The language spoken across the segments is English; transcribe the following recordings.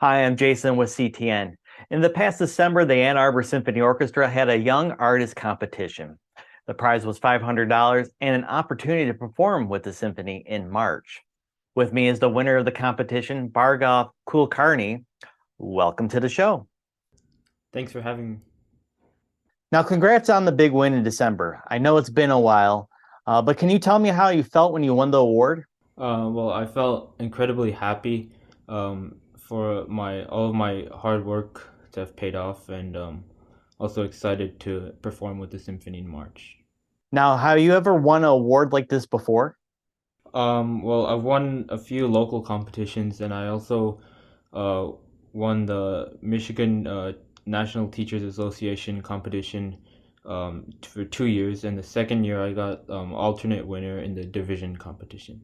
Hi, I'm Jason with CTN. In the past December, the Ann Arbor Symphony Orchestra had a young artist competition. The prize was $500 and an opportunity to perform with the symphony in March. With me is the winner of the competition, Bhargava Kulkarni. Welcome to the show. Thanks for having me. Now, congrats on the big win in December. I know it's been a while, but can you tell me how you felt when you won the award? Well, I felt incredibly happy for my all of my hard work to have paid off, and also excited to perform with the symphony in March. Now, have you ever won an award like this before? Well, I've won a few local competitions, and I also uh, won the Michigan National Teachers Association competition for 2 years, and the second year I got alternate winner in the division competition.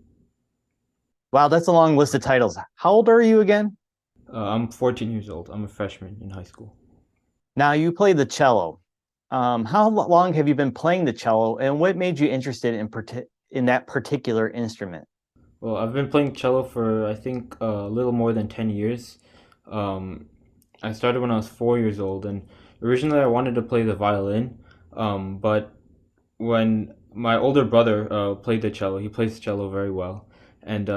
Wow, that's a long list of titles. How old are you again? I'm 14 years old. I'm a freshman in high school. Now, you play the cello. How long have you been playing the cello, and what made you interested in that particular instrument? Well, I've been playing cello for I think a little more than 10 years. Um, I started when I was 4 years old, and originally I wanted to play the violin, but when my older brother played the cello, he plays cello very well, and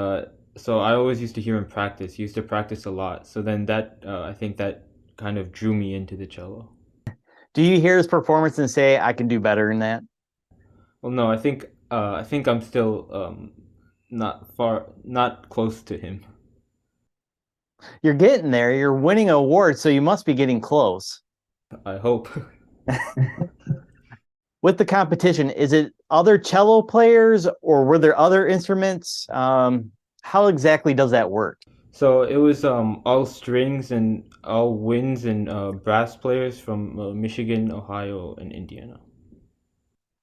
so I always used to hear him practice. He used to practice a lot, so then that I think that kind of drew me into the cello. Do you hear his performance and say, I can do better than that? Well, no, I think I'm still not close to him. You're getting there. You're winning awards, so you must be getting close. I hope. With the competition, is it other cello players or were there other instruments? How exactly does that work? So it was all strings and all winds and brass players from Michigan, Ohio, and Indiana.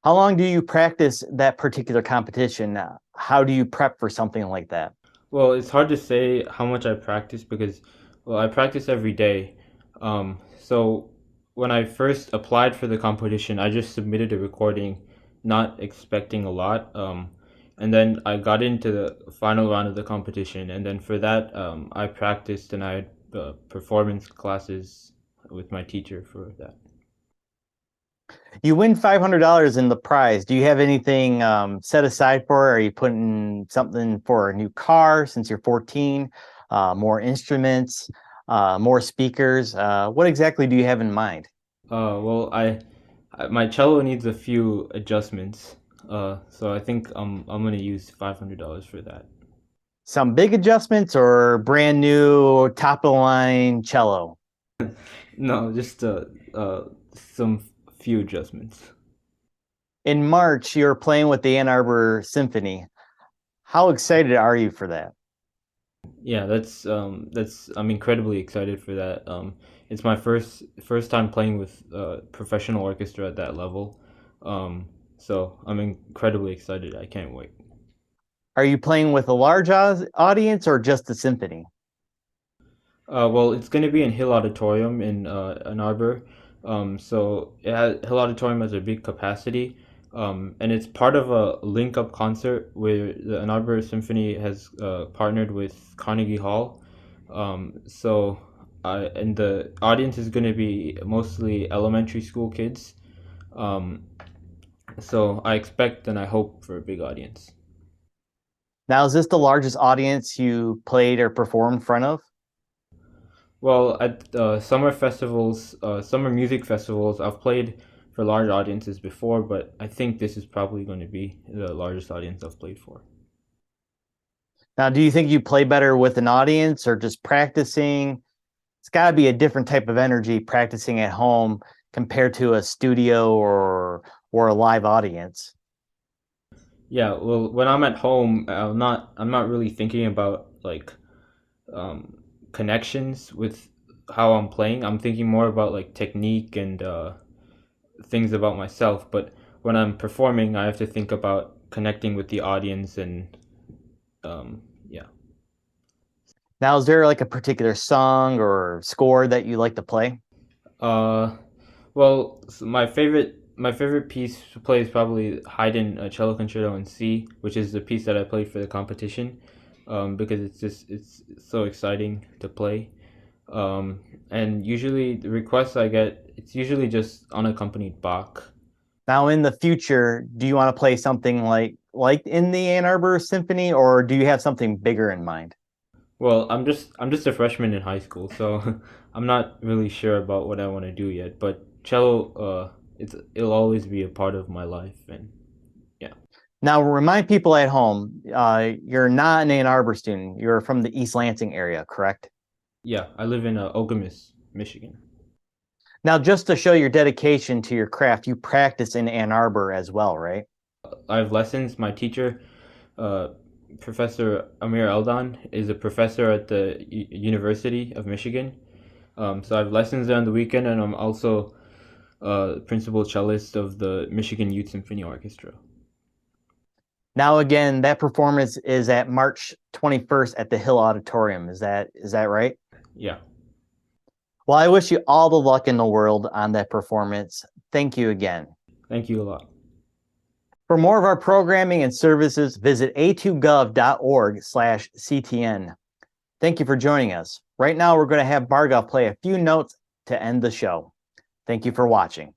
How long do you practice that particular competition? How do you prep for something like that? Well, it's hard to say how much I practice because, well, I practice every day. So when I first applied for the competition, I just submitted a recording, not expecting a lot. And then I got into the final round of the competition, and then for that, I practiced and I had performance classes with my teacher for that. You win $500 in the prize. Do you have anything set aside for it? Are you putting something for a new car since you're 14? More instruments, more speakers? What exactly do you have in mind? Well, my cello needs a few adjustments. So I think I'm gonna use $500 for that. Some big adjustments or brand new top of the line cello? No, just some few adjustments. In March, you're playing with the Ann Arbor Symphony. How excited are you for that? Yeah, that's I'm incredibly excited for that. It's my first time playing with professional orchestra at that level. So I'm incredibly excited. I can't wait. Are you playing with a large audience or just the symphony? Well, it's going to be in Hill Auditorium in Ann Arbor. Hill Auditorium has a big capacity, and it's part of a link-up concert where the Ann Arbor Symphony has partnered with Carnegie Hall. So, and the audience is going to be mostly elementary school kids. Um, so I expect and I hope for a big audience. Now, is this the largest audience you played or performed in front of? Well, at summer music festivals, I've played for large audiences before, but I think this is probably going to be the largest audience I've played for. Now, do you think you play better with an audience or just practicing? It's got to be a different type of energy practicing at home compared to a studio or a live audience. Yeah, well, when I'm at home, I'm not really thinking about like um, connections with how I'm playing. I'm thinking more about like technique and things about myself. But when I'm performing, I have to think about connecting with the audience and yeah. Now, is there like a particular song or score that you like to play? Uh, well, my favorite piece to play is probably Haydn Cello Concerto in C, which is the piece that I played for the competition, because it's so exciting to play. Um, and usually the requests I get, it's usually just unaccompanied Bach. Now, in the future, do you want to play something like in the Ann Arbor Symphony, or do you have something bigger in mind? Well, I'm just a freshman in high school, so I'm not really sure about what I want to do yet. But cello, it'll always be a part of my life, and yeah, Now, remind people at home, you're not an Ann Arbor student. You're from the East Lansing area, correct? yeah. I live in Okemos, Michigan. Now, just to show your dedication to your craft, you practice in Ann Arbor as well, right? I have lessons. My teacher, uh, Professor Amir Eldon, is a professor at the University of Michigan. So I have lessons there on the weekend, and I'm also principal cellist of the Michigan Youth Symphony Orchestra. Now, again, that performance is at March 21st at the Hill Auditorium. Is that right? Yeah, Well, I wish you all the luck in the world on that performance. Thank you again. thank you a lot. For more of our programming and services, visit a2gov.org/CTN. Thank you for joining us. Right now, we're going to have Bhargav play a few notes to end the show. Thank you for watching.